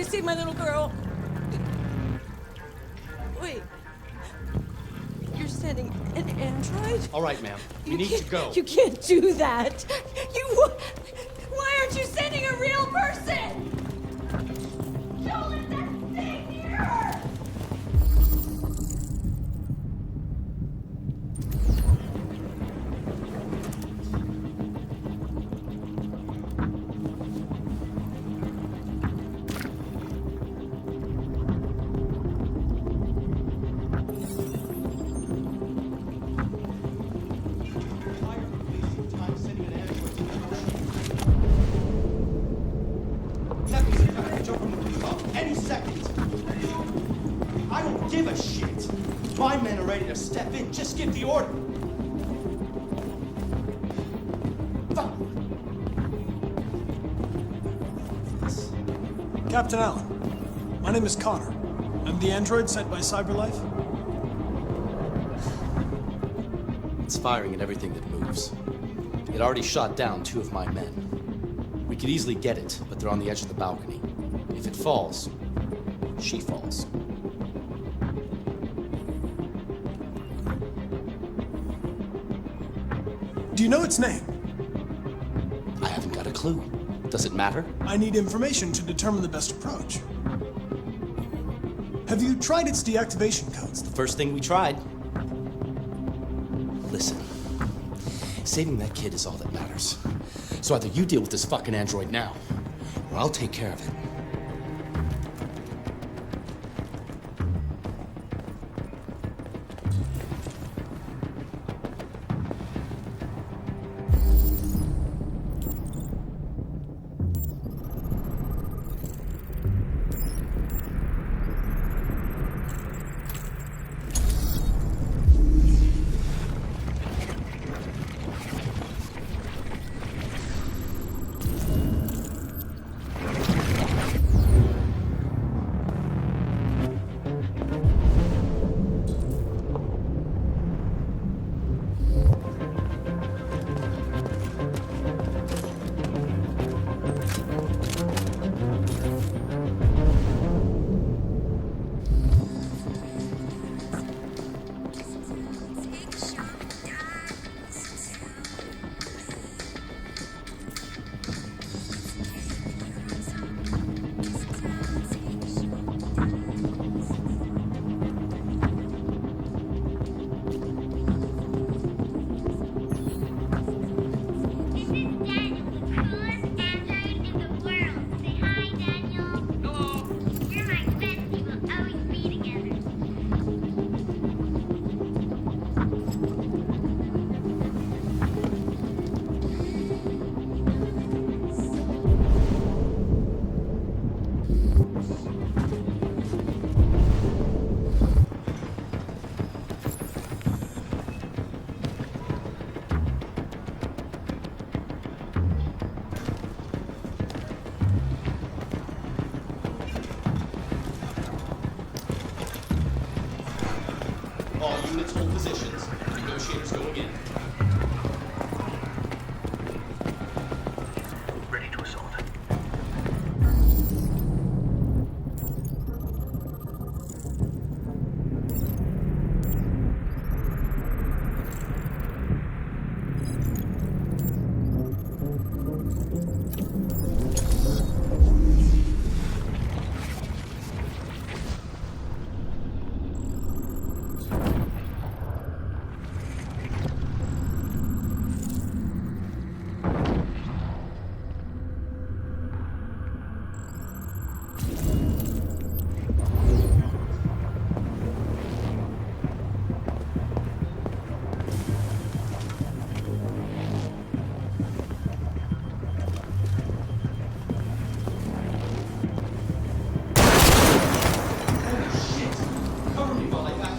save my little girl. Wait. You're sending an android? All right, ma'am. We need to go. You can't do that. Why aren't you sending a real person? Don't let that thing near her! Give a shit. My men are ready to step in. Just give the order. Fuck. Captain Allen, my name is Connor. I'm the android sent by CyberLife. It's firing at everything that moves. It already shot down 2 of my men. We could easily get it, but they're on the edge of the balcony. If it falls, she falls. Do you know its name? I haven't got a clue. Does it matter? I need information to determine the best approach. Have you tried its deactivation codes? The first thing we tried. Listen, saving that kid is all that matters. So either you deal with this fucking android now, or I'll take care of it. All units hold positions. Negotiators going in. Ready to assault.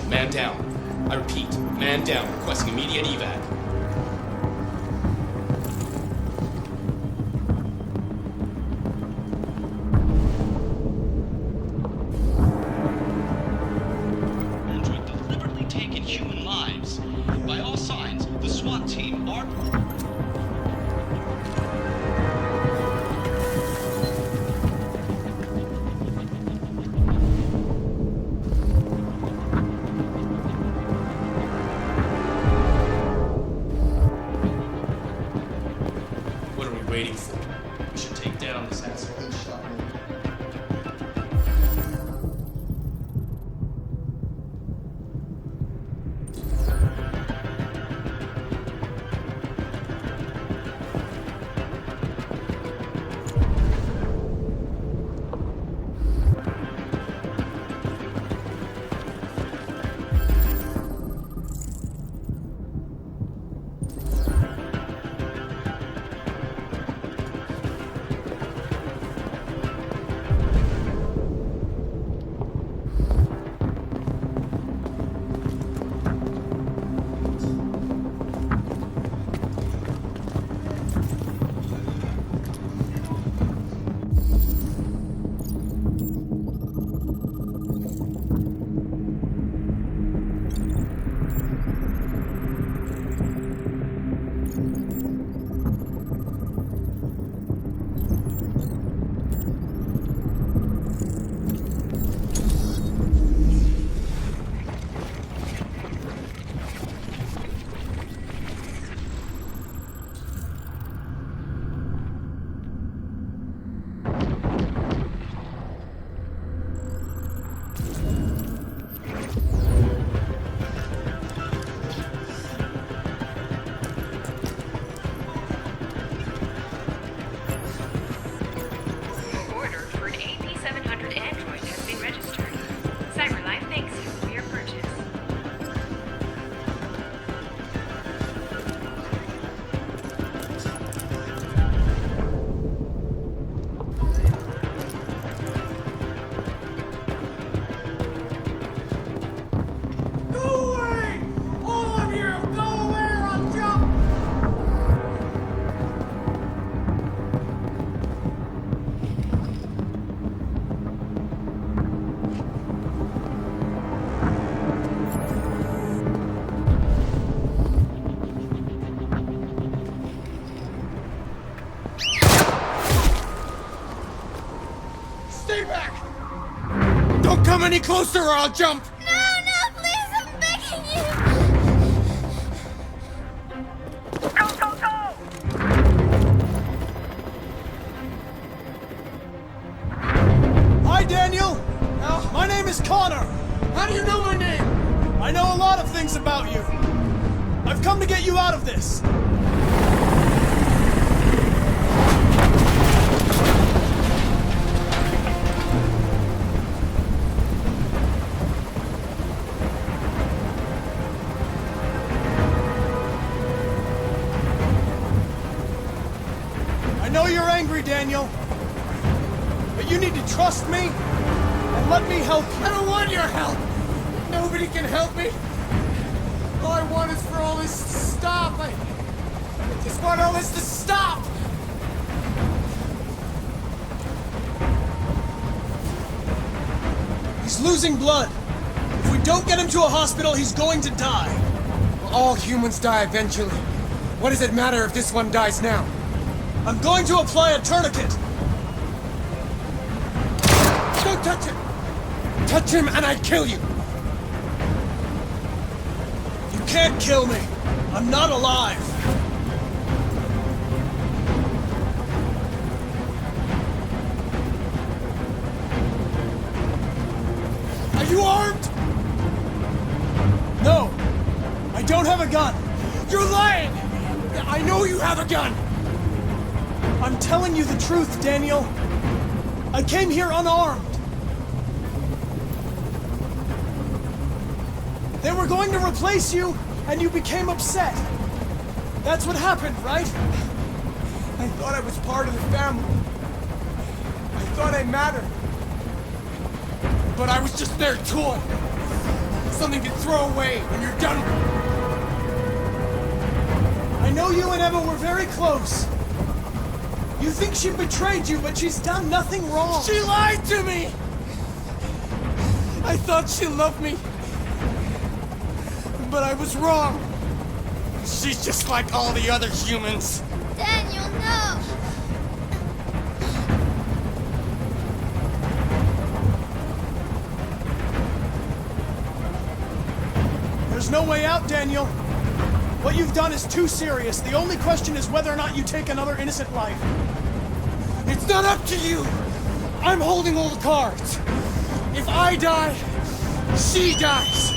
Man down. I repeat, man down, requesting immediate evac. Android deliberately taken human lives. By all signs, the SWAT team are... waiting for? We should take down this asshole who shot me. Don't come any closer or I'll jump! No, please, I'm begging you! Go! Hi, Daniel! My name is Connor! How do you know my name? I know a lot of things about you. I've come to get you out of this. I know you're angry, Daniel. But you need to trust me and let me help you. I don't want your help! Nobody can help me! All I want is for all this to stop! I just want all this to stop! He's losing blood. If we don't get him to a hospital, he's going to die. All humans die eventually. What does it matter if this one dies now? I'm going to apply a tourniquet. Don't touch him! Touch him and I kill you! You can't kill me. I'm not alive. Are you armed? No, I don't have a gun. You're lying! I know you have a gun! I'm telling you the truth, Daniel. I came here unarmed. They were going to replace you, and you became upset. That's what happened, right? I thought I was part of the family. I thought I mattered. But I was just their toy. Something to throw away when you're done. I know you and Emma were very close. You think she betrayed you, but she's done nothing wrong. She lied to me! I thought she loved me. But I was wrong. She's just like all the other humans. Daniel, no! There's no way out, Daniel. What you've done is too serious. The only question is whether or not you take another innocent life. It's not up to you! I'm holding all the cards. If I die, she dies.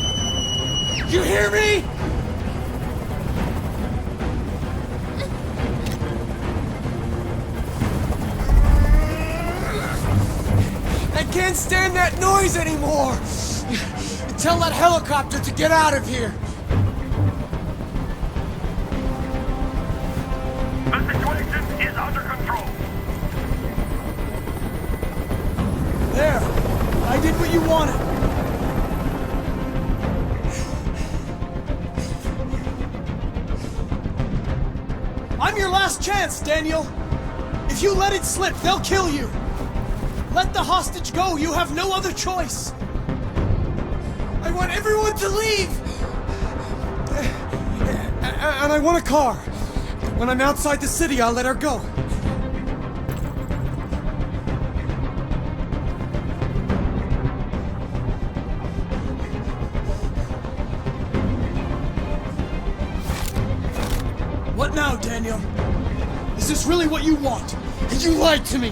You hear me? I can't stand that noise anymore! Tell that helicopter to get out of here! The situation is under control. There. I did what you wanted. I'm your last chance, Daniel. If you let it slip, they'll kill you. Let the hostage go. You have no other choice. I want everyone to leave! And I want a car. When I'm outside the city, I'll let her go. What now, Daniel? Is this really what you want? You lied to me!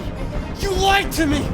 You lied to me!